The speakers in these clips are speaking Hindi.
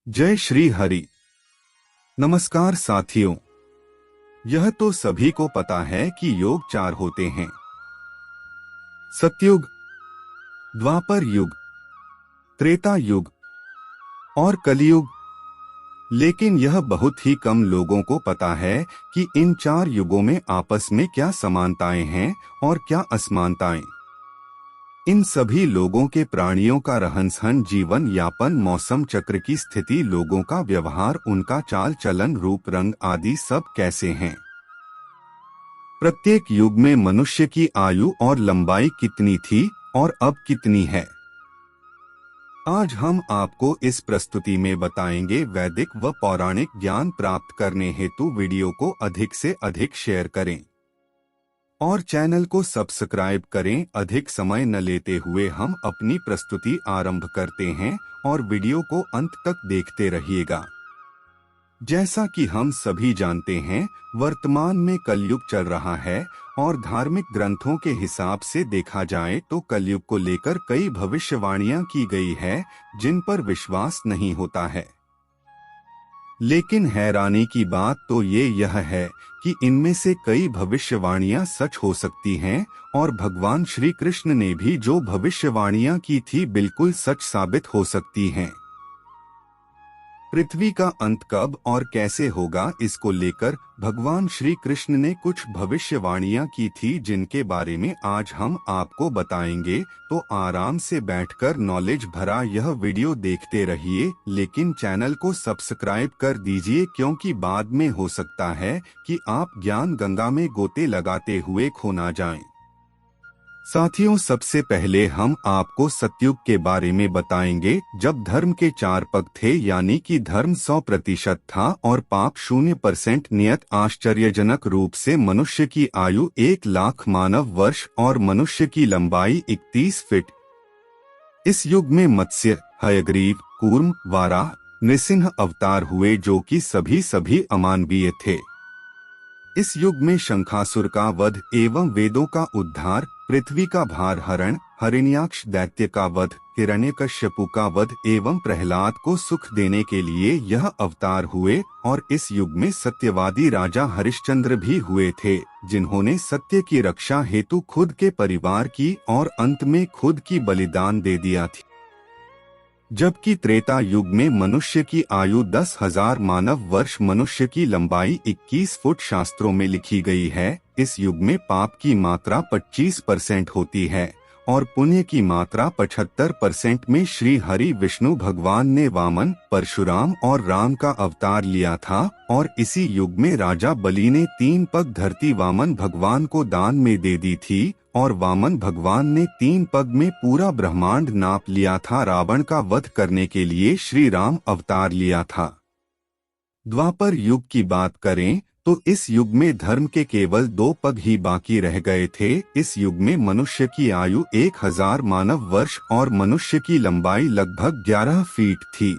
जय श्री हरि। नमस्कार साथियों, यह तो सभी को पता है कि योग चार होते हैं: सतयुग, द्वापर युग, त्रेता युग और कलियुग। लेकिन यह बहुत ही कम लोगों को पता है कि इन चार युगों में आपस में क्या समानताएं हैं और क्या असमानताएं। इन सभी लोगों के प्राणियों का रहन सहन, जीवन यापन, मौसम चक्र की स्थिति, लोगों का व्यवहार, उनका चाल चलन, रूप रंग आदि सब कैसे हैं। प्रत्येक युग में मनुष्य की आयु और लंबाई कितनी थी और अब कितनी है, आज हम आपको इस प्रस्तुति में बताएंगे। वैदिक व पौराणिक ज्ञान प्राप्त करने हेतु वीडियो को अधिक से अधिक शेयर करें और चैनल को सब्सक्राइब करें। अधिक समय न लेते हुए हम अपनी प्रस्तुति आरंभ करते हैं और वीडियो को अंत तक देखते रहिएगा। जैसा कि हम सभी जानते हैं, वर्तमान में कलयुग चल रहा है और धार्मिक ग्रंथों के हिसाब से देखा जाए तो कलयुग को लेकर कई भविष्यवाणियां की गई है जिन पर विश्वास नहीं होता है। लेकिन हैरानी की बात तो यह है कि इनमें से कई भविष्यवाणियां सच हो सकती हैं और भगवान श्री कृष्ण ने भी जो भविष्यवाणियां की थी बिल्कुल सच साबित हो सकती हैं। पृथ्वी का अंत कब और कैसे होगा, इसको लेकर भगवान श्री कृष्ण ने कुछ भविष्यवाणियां की थी जिनके बारे में आज हम आपको बताएंगे। तो आराम से बैठकर नॉलेज भरा यह वीडियो देखते रहिए, लेकिन चैनल को सब्सक्राइब कर दीजिए क्योंकि बाद में हो सकता है कि आप ज्ञान गंगा में गोते लगाते हुए खो ना जाएं। साथियों, सबसे पहले हम आपको सतयुग के बारे में बताएंगे, जब धर्म के चार पग थे, यानी कि धर्म 100% था और पाप 0% नियत। आश्चर्यजनक रूप से मनुष्य की आयु 1,00,000 मानव वर्ष और मनुष्य की लंबाई 31 फीट। इस युग में मत्स्य, हयग्रीव, कूर्म, वाराह, नृसिंह अवतार हुए जो कि सभी अमानवीय थे। इस युग में शंखासुर का वध एवं वेदों का उद्धार, पृथ्वी का भार हरण, हिरण्याक्ष दैत्य का वध, हिरण्यकश्यपु का वध एवं प्रहलाद को सुख देने के लिए यह अवतार हुए। और इस युग में सत्यवादी राजा हरिश्चंद्र भी हुए थे, जिन्होंने सत्य की रक्षा हेतु खुद के परिवार की और अंत में खुद की बलिदान दे दिया थी। जबकि त्रेता युग में मनुष्य की आयु 10,000 मानव वर्ष, मनुष्य की लंबाई 21 फुट शास्त्रों में लिखी गई है। इस युग में पाप की मात्रा 25% होती है और पुण्य की मात्रा 75% में श्री हरि विष्णु भगवान ने वामन, परशुराम और राम का अवतार लिया था। और इसी युग में राजा बलि ने 3 पग धरती वामन भगवान को दान में दे दी थी और वामन भगवान ने 3 पग में पूरा ब्रह्मांड नाप लिया था। रावण का वध करने के लिए श्री राम अवतार लिया था। द्वापर युग की बात करें तो इस युग में धर्म के केवल 2 पग ही बाकी रह गए थे। इस युग में मनुष्य की आयु 1,000 मानव वर्ष और मनुष्य की लंबाई लगभग 11 फीट थी।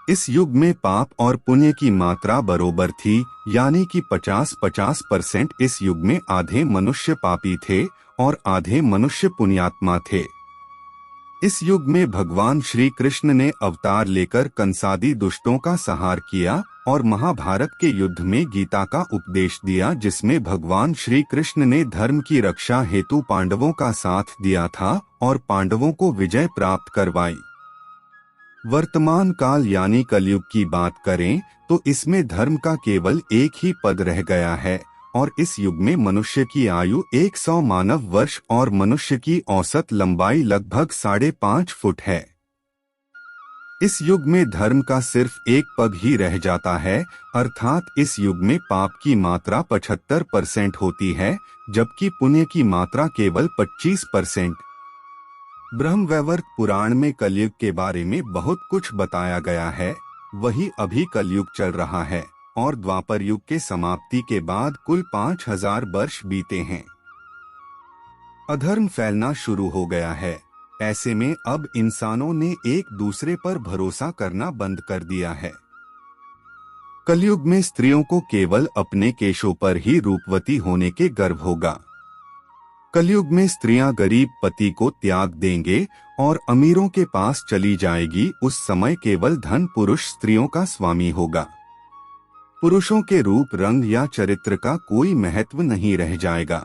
इस युग में पाप और पुण्य की मात्रा बरोबर थी, यानी कि 50-50%। इस युग में आधे मनुष्य पापी थे और आधे मनुष्य पुण्यात्मा थे। इस युग में भगवान श्री कृष्ण ने अवतार लेकर कंसादी दुष्टों का संहार किया और महाभारत के युद्ध में गीता का उपदेश दिया, जिसमें भगवान श्री कृष्ण ने धर्म की रक्षा हेतु पांडवों का साथ दिया था और पांडवों को विजय प्राप्त करवाई। वर्तमान काल यानी कलयुग की बात करें तो इसमें धर्म का केवल एक ही पद रह गया है और इस युग में मनुष्य की आयु 100 मानव वर्ष और मनुष्य की औसत लंबाई लगभग 5.5 फुट है। इस युग में धर्म का सिर्फ एक पग ही रह जाता है, अर्थात इस युग में पाप की मात्रा 75% होती है, जबकि पुण्य की मात्रा केवल 25%। ब्रह्मवैवर्त पुराण में कलयुग के बारे में बहुत कुछ बताया गया है। वही अभी कलयुग चल रहा है और द्वापर युग के समाप्ति के बाद कुल 5,000 वर्ष बीते हैं। अधर्म फैलना शुरू हो गया है। ऐसे में अब इंसानों ने एक दूसरे पर भरोसा करना बंद कर दिया है। कलयुग में स्त्रियों को केवल अपने केशों पर ही रूपवती होने के गर्व होगा। कलयुग में स्त्रियां गरीब पति को त्याग देंगे और अमीरों के पास चली जाएगी। उस समय केवल धन पुरुष स्त्रियों का स्वामी होगा। पुरुषों के रूप, रंग या चरित्र का कोई महत्व नहीं रह जाएगा।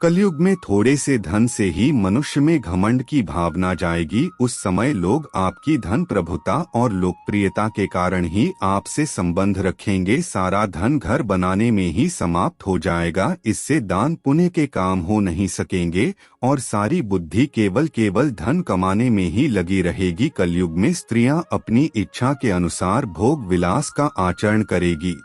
कलयुग में थोड़े से धन से ही मनुष्य में घमंड की भावना जाएगी। उस समय लोग आपकी धन, प्रभुता और लोकप्रियता के कारण ही आपसे संबंध रखेंगे। सारा धन घर बनाने में ही समाप्त हो जाएगा। इससे दान पुण्य के काम हो नहीं सकेंगे और सारी बुद्धि केवल धन कमाने में ही लगी रहेगी। कलयुग में स्त्रियां अपनी इच्छा के अनुसार भोग विलास का आचरण करेगी।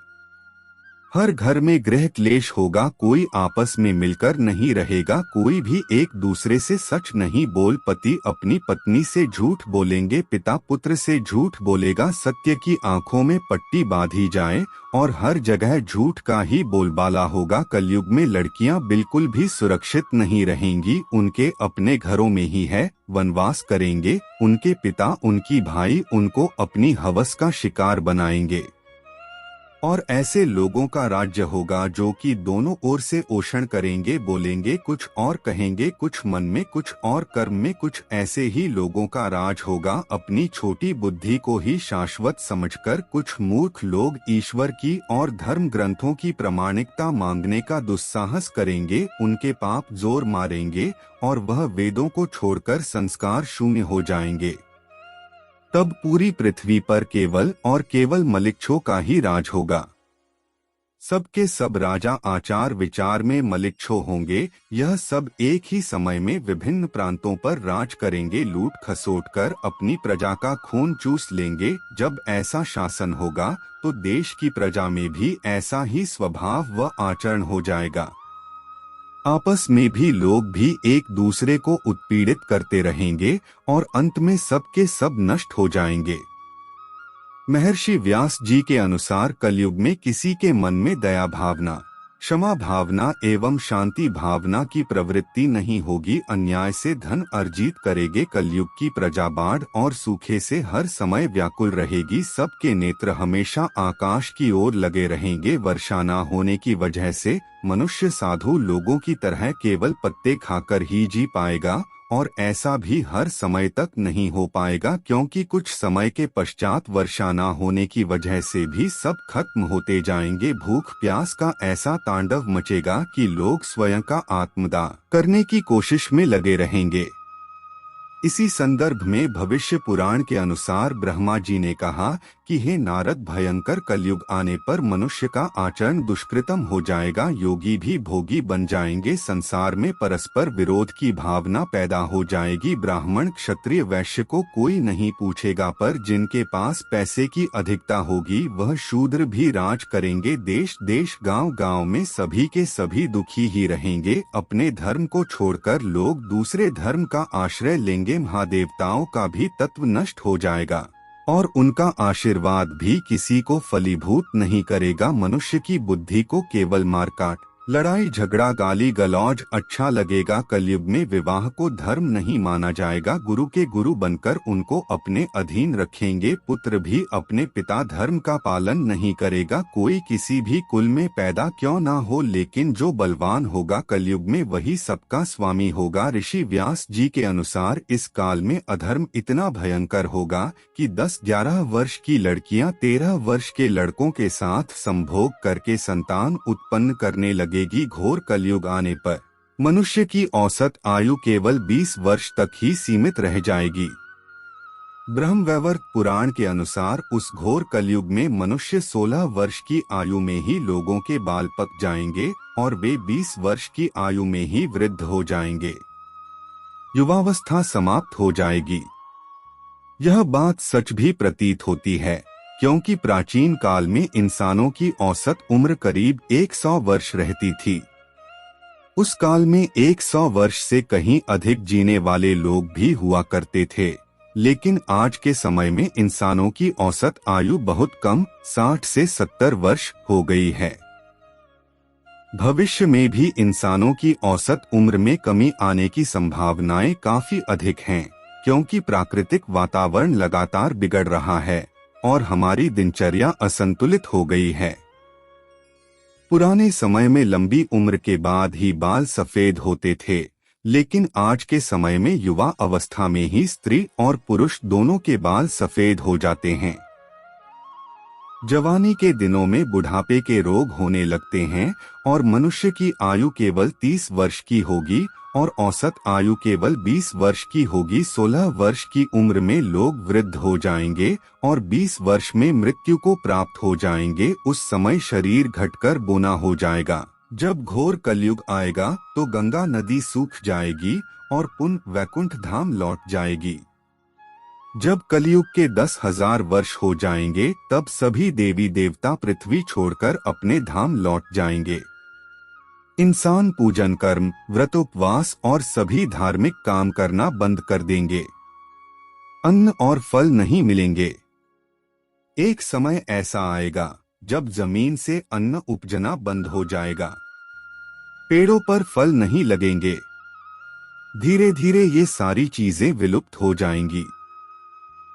हर घर में गृह क्लेश होगा। कोई आपस में मिलकर नहीं रहेगा। कोई भी एक दूसरे से सच नहीं बोल। पति अपनी पत्नी से झूठ बोलेंगे, पिता पुत्र से झूठ बोलेगा। सत्य की आंखों में पट्टी बांधी जाए और हर जगह झूठ का ही बोलबाला होगा। कलयुग में लड़कियां बिल्कुल भी सुरक्षित नहीं रहेंगी। उनके अपने घरों में ही है वनवास करेंगे। उनके पिता, उनकी भाई उनको अपनी हवस का शिकार बनाएंगे और ऐसे लोगों का राज्य होगा जो कि दोनों ओर से पोषण करेंगे। बोलेंगे कुछ और कहेंगे कुछ, मन में कुछ और कर्म में कुछ। ऐसे ही लोगों का राज होगा। अपनी छोटी बुद्धि को ही शाश्वत समझकर कुछ मूर्ख लोग ईश्वर की और धर्म ग्रंथों की प्रामाणिकता मांगने का दुस्साहस करेंगे। उनके पाप जोर मारेंगे और वह वेदों को छोड़कर संस्कार शून्य हो जाएंगे। तब पूरी पृथ्वी पर केवल और केवल मलिक्षों का ही राज होगा। सबके सब राजा आचार विचार में मलिक्षो होंगे। यह सब एक ही समय में विभिन्न प्रांतों पर राज करेंगे। लूट खसोट कर अपनी प्रजा का खून चूस लेंगे। जब ऐसा शासन होगा तो देश की प्रजा में भी ऐसा ही स्वभाव व आचरण हो जाएगा। आपस में भी लोग भी एक दूसरे को उत्पीड़ित करते रहेंगे और अंत में सबके सब नष्ट हो जाएंगे। महर्षि व्यास जी के अनुसार कलयुग में किसी के मन में दया भावना, क्षमा भावना एवं शांति भावना की प्रवृत्ति नहीं होगी। अन्याय से धन अर्जित करेंगे। कलयुग की प्रजा बाढ़ और सूखे से हर समय व्याकुल रहेगी। सबके नेत्र हमेशा आकाश की ओर लगे रहेंगे। वर्षा न होने की वजह से मनुष्य साधु लोगों की तरह केवल पत्ते खाकर ही जी पाएगा और ऐसा भी हर समय तक नहीं हो पाएगा, क्योंकि कुछ समय के पश्चात वर्षा न होने की वजह से भी सब खत्म होते जाएंगे। भूख प्यास का ऐसा तांडव मचेगा कि लोग स्वयं का आत्मदाह करने की कोशिश में लगे रहेंगे। इसी संदर्भ में भविष्य पुराण के अनुसार ब्रह्मा जी ने कहा कि हे नारद, भयंकर कलयुग आने पर मनुष्य का आचरण दुष्कृतम हो जाएगा। योगी भी भोगी बन जाएंगे। संसार में परस्पर विरोध की भावना पैदा हो जाएगी। ब्राह्मण क्षत्रिय वैश्य को कोई नहीं पूछेगा, पर जिनके पास पैसे की अधिकता होगी वह शूद्र भी राज करेंगे। देश देश गांव गांव में सभी के सभी दुखी ही रहेंगे। अपने धर्म को छोड़कर लोग दूसरे धर्म का आश्रय लेंगे। महादेवताओं का भी तत्व नष्ट हो जाएगा और उनका आशीर्वाद भी किसी को फलीभूत नहीं करेगा। मनुष्य की बुद्धि को केवल मारकाट, लड़ाई झगड़ा, गाली गलौज अच्छा लगेगा। कलयुग में विवाह को धर्म नहीं माना जाएगा। गुरु के गुरु बनकर उनको अपने अधीन रखेंगे। पुत्र भी अपने पिता धर्म का पालन नहीं करेगा। कोई किसी भी कुल में पैदा क्यों ना हो, लेकिन जो बलवान होगा कलयुग में वही सबका स्वामी होगा। ऋषि व्यास जी के अनुसार इस काल में अधर्म इतना भयंकर होगा कि 10-11 वर्ष की लड़कियां 13 वर्ष के लड़कों के साथ संभोग करके संतान उत्पन्न करने लगेगी। घोर कलयुग आने पर मनुष्य की औसत आयु केवल 20 वर्ष तक ही सीमित रह जाएगी। ब्रह्मवैवर्त पुराण के अनुसार उस घोर कलयुग में मनुष्य 16 वर्ष की आयु में ही लोगों के बाल पक जाएंगे और वे 20 वर्ष की आयु में ही वृद्ध हो जाएंगे। युवावस्था समाप्त हो जाएगी। यह बात सच भी प्रतीत होती है, क्योंकि प्राचीन काल में इंसानों की औसत उम्र करीब 100 वर्ष रहती थी। उस काल में 100 वर्ष से कहीं अधिक जीने वाले लोग भी हुआ करते थे, लेकिन आज के समय में इंसानों की औसत आयु बहुत कम 60 से 70 वर्ष हो गई है। भविष्य में भी इंसानों की औसत उम्र में कमी आने की संभावनाएं काफी अधिक हैं, क्योंकि प्राकृतिक वातावरण लगातार बिगड़ रहा है और हमारी दिनचर्या असंतुलित हो गई है। पुराने समय में लंबी उम्र के बाद ही बाल सफेद होते थे, लेकिन आज के समय में युवा अवस्था में ही स्त्री और पुरुष दोनों के बाल सफेद हो जाते हैं। जवानी के दिनों में बुढ़ापे के रोग होने लगते हैं और मनुष्य की आयु केवल 30 वर्ष की होगी और औसत आयु केवल 20 वर्ष की होगी। 16 वर्ष की उम्र में लोग वृद्ध हो जाएंगे और 20 वर्ष में मृत्यु को प्राप्त हो जाएंगे। उस समय शरीर घटकर बोना हो जाएगा। जब घोर कलयुग आएगा तो गंगा नदी सूख जाएगी और पुनः वैकुंठ धाम लौट जाएगी। जब कलयुग के 10,000 वर्ष हो जाएंगे तब सभी देवी देवता पृथ्वी छोड़कर अपने धाम लौट जाएंगे। इंसान पूजन कर्म, व्रत, उपवास और सभी धार्मिक काम करना बंद कर देंगे। अन्न और फल नहीं मिलेंगे। एक समय ऐसा आएगा जब जमीन से अन्न उपजना बंद हो जाएगा, पेड़ों पर फल नहीं लगेंगे। धीरे धीरे ये सारी चीजें विलुप्त हो जाएंगी।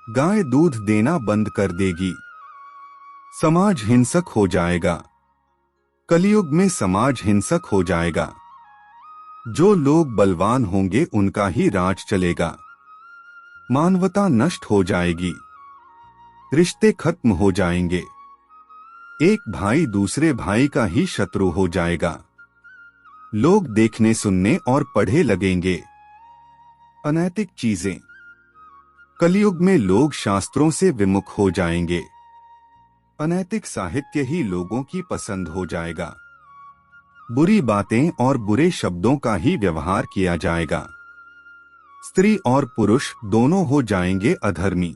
गाय दूध देना बंद कर देगी। समाज हिंसक हो जाएगा। कलयुग में समाज हिंसक हो जाएगा। जो लोग बलवान होंगे उनका ही राज चलेगा। मानवता नष्ट हो जाएगी। रिश्ते खत्म हो जाएंगे। एक भाई दूसरे भाई का ही शत्रु हो जाएगा। लोग देखने, सुनने और पढ़े लगेंगे। अनैतिक चीजें। कलयुग में लोग शास्त्रों से विमुख हो जाएंगे। अनैतिक साहित्य ही लोगों की पसंद हो जाएगा। बुरी बातें और बुरे शब्दों का ही व्यवहार किया जाएगा। स्त्री और पुरुष दोनों हो जाएंगे अधर्मी।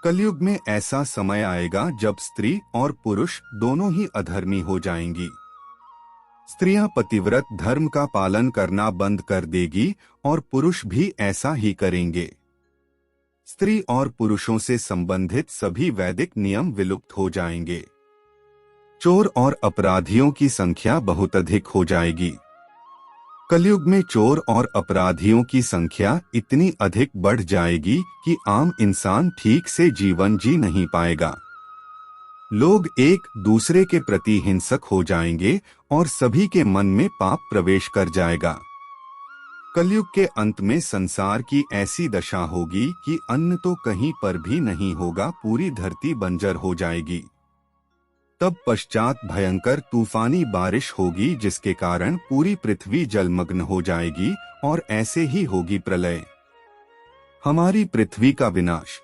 कलयुग में ऐसा समय आएगा जब स्त्री और पुरुष दोनों ही अधर्मी हो जाएंगी। स्त्रियां पतिव्रत धर्म का पालन करना बंद कर देगी और पुरुष भी ऐसा ही करेंगे। स्त्री और पुरुषों से संबंधित सभी वैदिक नियम विलुप्त हो जाएंगे। चोर और अपराधियों की संख्या बहुत अधिक हो जाएगी। कलयुग में चोर और अपराधियों की संख्या इतनी अधिक बढ़ जाएगी कि आम इंसान ठीक से जीवन जी नहीं पाएगा। लोग एक दूसरे के प्रति हिंसक हो जाएंगे और सभी के मन में पाप प्रवेश कर जाएगा। कलयुग के अंत में संसार की ऐसी दशा होगी कि अन्न तो कहीं पर भी नहीं होगा, पूरी धरती बंजर हो जाएगी। तब पश्चात भयंकर तूफानी बारिश होगी जिसके कारण पूरी पृथ्वी जलमग्न हो जाएगी और ऐसे ही होगी प्रलय, हमारी पृथ्वी का विनाश।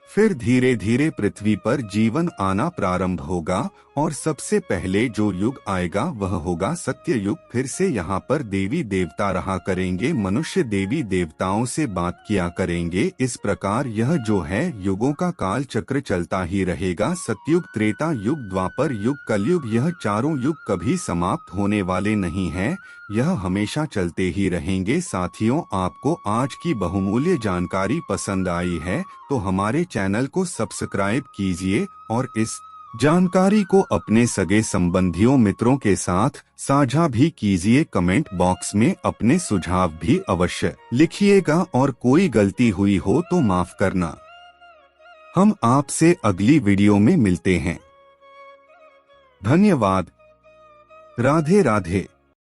फिर धीरे धीरे पृथ्वी पर जीवन आना प्रारंभ होगा और सबसे पहले जो युग आएगा वह होगा सत्य युग। फिर से यहाँ पर देवी देवता रहा करेंगे, मनुष्य देवी देवताओं से बात किया करेंगे। इस प्रकार यह जो है युगों का काल चक्र चलता ही रहेगा। सतयुग, त्रेता युग, द्वापर युग, कलयुग, यह चारों युग कभी समाप्त होने वाले नहीं हैं, यह हमेशा चलते ही रहेंगे। साथियों, आपको आज की बहुमूल्य जानकारी पसंद आई है तो हमारे चैनल को सब्सक्राइब कीजिए और इस जानकारी को अपने सगे संबंधियों, मित्रों के साथ साझा भी कीजिए। कमेंट बॉक्स में अपने सुझाव भी अवश्य लिखिएगा और कोई गलती हुई हो तो माफ करना। हम आपसे अगली वीडियो में मिलते हैं। धन्यवाद। राधे राधे।